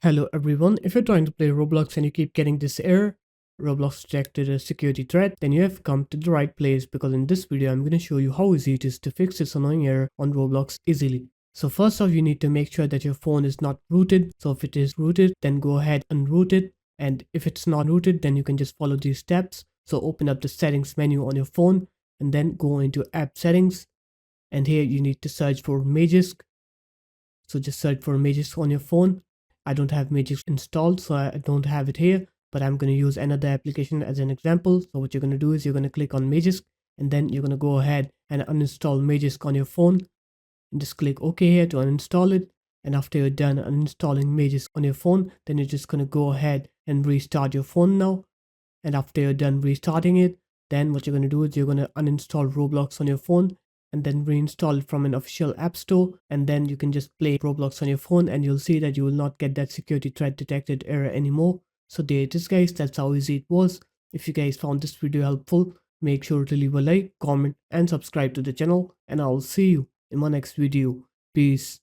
Hello everyone, if you're trying to play Roblox and you keep getting this error, Roblox detected a security threat, then you have come to the right place because in this video I'm going to show you how easy it is to fix this annoying error on Roblox easily. So first off, you need to make sure that your phone is not rooted. So if it is rooted, then go ahead and root it. And if it's not rooted, then you can just follow these steps. So open up the settings menu on your phone and then go into app settings. And here you need to search for Magisk. So just search for Magisk on your phone. I don't have Magisk installed, so I don't have it here, but I'm going to use another application as an example. So what you're going to do is you're going to click on Magisk and then you're going to go ahead and uninstall Magisk on your phone and just click OK here to uninstall it. And after you're done uninstalling Magisk on your phone, then you're just going to go ahead and restart your phone now. And after you're done restarting it, then what you're going to do is you're going to uninstall Roblox on your phone and then reinstall it from an official app store, and then you can just play Roblox on your phone and you'll see that you will not get that security threat detected error anymore. So there it is guys, that's how easy it was. If you guys found this video helpful, make sure to leave a like, comment and subscribe to the channel, and I'll see you in my next video. Peace.